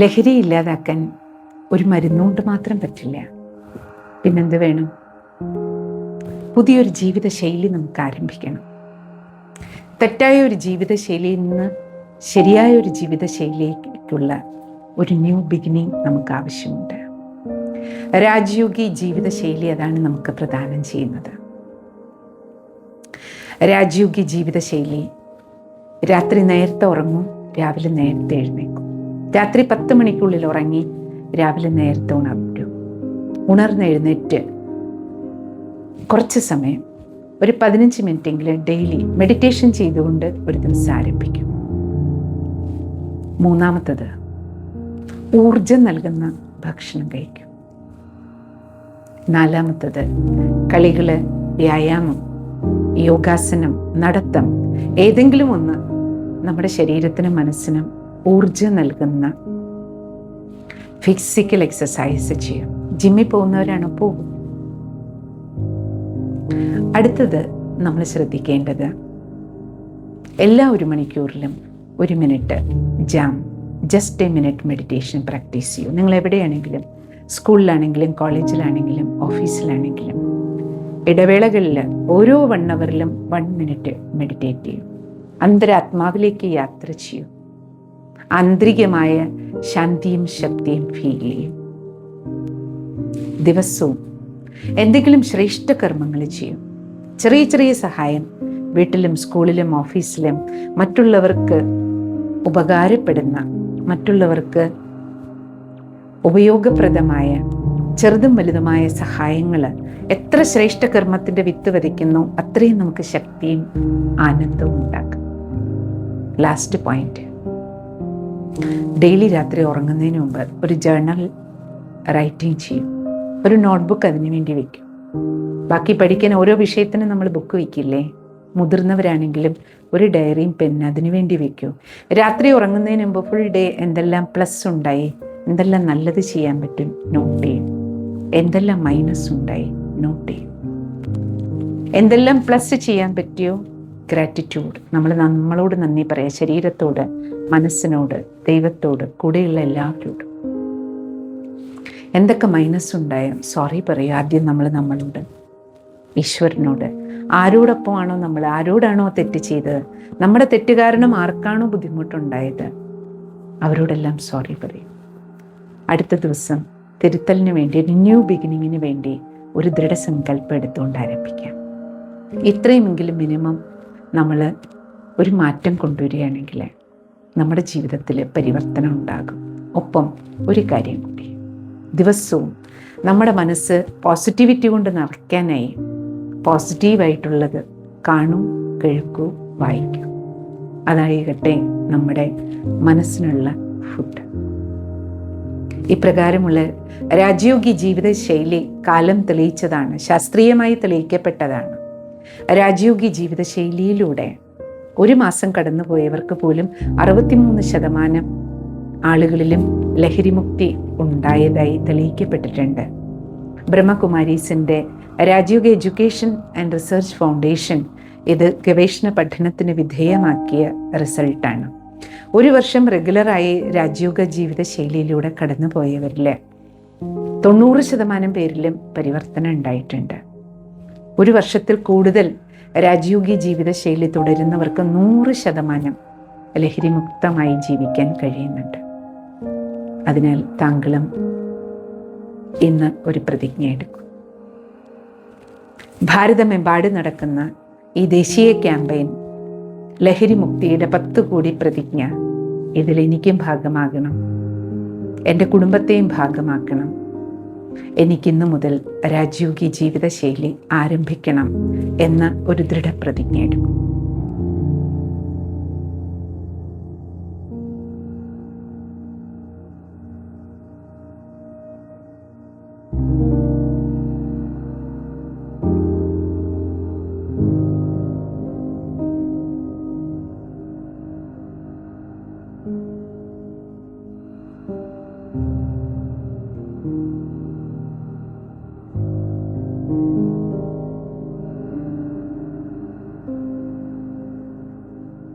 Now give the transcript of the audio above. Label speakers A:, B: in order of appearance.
A: ലഹരി ഇല്ലാതാക്കാൻ ഒരു മരുന്നുകൊണ്ട് മാത്രം പറ്റില്ല. പിന്നെന്ത് വേണം? പുതിയൊരു ജീവിതശൈലി നമുക്ക് ആരംഭിക്കണം. തെറ്റായ ഒരു ജീവിതശൈലിയിൽ നിന്ന് ശരിയായ ഒരു ജീവിതശൈലിയിലേക്കുള്ള ഒരു ന്യൂ ബിഗിനിങ് നമുക്ക് ആവശ്യമുണ്ട്. രാജയോഗി ജീവിതശൈലി അതാണ് നമുക്ക് പ്രദാനം ചെയ്യുന്നത്. രാജയോഗി ജീവിതശൈലി: രാത്രി നേരത്തെ ഉറങ്ങും, രാവിലെ നേരത്തെ എഴുന്നേക്കും. രാത്രി 10 മണിക്കുള്ളിൽ ഉറങ്ങി രാവിലെ നേരത്തെ ഉണരും. ഉണർന്നെഴുന്നേറ്റ് കുറച്ച് സമയം, ഒരു 15 മിനിറ്റെങ്കിലും ഡെയിലി മെഡിറ്റേഷൻ ചെയ്തുകൊണ്ട് ഒരു ദിവസം ആരംഭിക്കും. മൂന്നാമത്തത്, ഊർജം നൽകുന്ന ഭക്ഷണം കഴിക്കും. നാലാമത്തത്, കളികള്, വ്യായാമം, യോഗാസനം, നടത്തം, ഏതെങ്കിലും ഒന്ന് നമ്മുടെ ശരീരത്തിനും മനസ്സിനും ഊർജം നൽകുന്ന ഫിസിക്കൽ എക്സസൈസ് ചെയ്യും. ജിമ്മിൽ പോകുന്നവരാണോ? പോകും. അടുത്തത് നമ്മൾ ശ്രദ്ധിക്കേണ്ടത്, എല്ലാ 1 മണിക്കൂറിലും 1 minute just A minute meditation practice ചെയ്യൂ. നിങ്ങൾ എവിടെയാണെങ്കിലും, സ്കൂളിലാണെങ്കിലും കോളേജിലാണെങ്കിലും ഓഫീസിലാണെങ്കിലും, ഇടവേളകളിൽ ഓരോ 1 അവറിലും 1 മിനിറ്റ് മെഡിറ്റേറ്റ് ചെയ്യൂ. അന്തരാത്മാവിലേക്ക് യാത്ര ചെയ്യൂ. ആന്തരികമായ ശാന്തിയും ശക്തിയും ഫീൽ ചെയ്യും. ദിവസവും എന്തെങ്കിലും ശ്രേഷ്ഠ കർമ്മങ്ങൾ ചെയ്യും. ചെറിയ ചെറിയ സഹായം വീട്ടിലും സ്കൂളിലും ഓഫീസിലും മറ്റുള്ളവർക്ക് ഉപകാരപ്പെടുന്ന, മറ്റുള്ളവർക്ക് ഉപയോഗപ്രദമായ ചെറുതും വലുതുമായ സഹായങ്ങൾ എത്ര ശ്രേഷ്ഠ കർമ്മത്തിൻ്റെ വിത്ത് വിതയ്ക്കുന്നു, അത്രയും നമുക്ക് ശക്തിയും ആനന്ദവും ഉണ്ടാക്കും. ലാസ്റ്റ് പോയിന്റ്, ഡെയിലി രാത്രി ഉറങ്ങുന്നതിന് മുമ്പ് ഒരു ജേർണൽ റൈറ്റിംഗ് ചെയ്യും. ഒരു നോട്ട്ബുക്ക് അതിനു വേണ്ടി വയ്ക്കും. ബാക്കി പഠിക്കാൻ ഓരോ വിഷയത്തിനും നമ്മൾ ബുക്ക് വയ്ക്കില്ലേ? മുതിർന്നവരാണെങ്കിലും ഒരു ഡയറിയും പെന്ന് അതിനു വേണ്ടി വയ്ക്കൂ. രാത്രി ഉറങ്ങുന്നതിന് മുമ്പ് ഫുൾ ഡേ എന്തെല്ലാം പ്ലസ് ഉണ്ടായി, എന്തെല്ലാം നല്ലത് ചെയ്യാൻ പറ്റും നോട്ട് ചെയ്യും. എന്തെല്ലാം മൈനസ് ഉണ്ടായി നോട്ട് ചെയ്യും. എന്തെല്ലാം പ്ലസ് ചെയ്യാൻ പറ്റിയോ ഗ്രാറ്റിറ്റ്യൂഡ്, നമ്മളോട് നന്ദി പറയാം. ശരീരത്തോട്, മനസ്സിനോട്, ദൈവത്തോട്, കൂടെയുള്ള എല്ലാവരോടും. എന്തൊക്കെ മൈനസ് ഉണ്ടായോ സോറി പറയുക. ആദ്യം നമ്മളോട്, ഈശ്വരനോട്. ആരോടൊപ്പമാണോ നമ്മൾ, ആരോടാണോ തെറ്റ് ചെയ്തത്, നമ്മുടെ തെറ്റ് കാരണം ആർക്കാണോ ബുദ്ധിമുട്ടുണ്ടായത്, അവരോടെല്ലാം സോറി പറയും. അടുത്ത ദിവസം തിരുത്തലിന് വേണ്ടി, ന്യൂ ബിഗിനിങ്ങിന് വേണ്ടി ഒരു ദൃഢസങ്കല്പം എടുത്തുകൊണ്ട് ആരംഭിക്കാം. ഇത്രയുമെങ്കിലും മിനിമം നമ്മൾ ഒരു മാറ്റം കൊണ്ടുവരികയാണെങ്കിൽ നമ്മുടെ ജീവിതത്തിൽ പരിവർത്തനം ഉണ്ടാകും. ഒപ്പം ഒരു കാര്യം കൂടി, ദിവസവും നമ്മുടെ മനസ്സ് പോസിറ്റിവിറ്റി കൊണ്ട് നിറയ്ക്കാനായി പോസിറ്റീവായിട്ടുള്ളത് കാണൂ, കേൾക്കൂ, വായിക്കൂ. അതായിക്കട്ടെ നമ്മുടെ മനസ്സിനുള്ള ഫുഡ്. ഇപ്രകാരമുള്ള രാജയോഗി ജീവിതശൈലി കാലം തെളിയിച്ചതാണ്, ശാസ്ത്രീയമായി തെളിയിക്കപ്പെട്ടതാണ്. രാജയോഗി ജീവിതശൈലിയിലൂടെ 1 മാസം കടന്നുപോയവർക്ക് പോലും 63% ആളുകളിലും ലഹരിമുക്തി ഉണ്ടായതായി തെളിയിക്കപ്പെട്ടിട്ടുണ്ട്. ബ്രഹ്മകുമാരീസിൻ്റെ രാജയോഗി എഡ്യൂക്കേഷൻ ആൻഡ് റിസർച്ച് ഫൗണ്ടേഷൻ ഇത് ഗവേഷണ പഠനത്തിന് വിധേയമാക്കിയ റിസൾട്ടാണ്. 1 വർഷം റെഗുലറായി രാജയോഗ ജീവിതശൈലിയിലൂടെ കടന്നുപോയവരിൽ 90% പേരിലും പരിവർത്തനം ഉണ്ടായിട്ടുണ്ട്. 1 വർഷത്തിൽ കൂടുതൽ രാജയോഗി ജീവിതശൈലി തുടരുന്നവർക്ക് 100% ലഹരിമുക്തമായി ജീവിക്കാൻ കഴിയുന്നുണ്ട്. അതിനാൽ താങ്കളും ഇന്ന് ഒരു പ്രതിജ്ഞ എടുക്കും. ഭാരതമെമ്പാട് നടക്കുന്ന ഈ ദേശീയ ക്യാമ്പയിൻ ലഹരിമുക്തിയുടെ 10 കോടി പ്രതിജ്ഞ, ഇതിൽ എനിക്കും ഭാഗമാകണം, എൻ്റെ കുടുംബത്തെയും ഭാഗമാക്കണം. എനിക്കിന്നു മുതൽ രാജയോഗി ജീവിതശൈലി ആരംഭിക്കണം എന്ന ഒരു ദൃഢപ്രതിജ്ഞ എടുക്കും.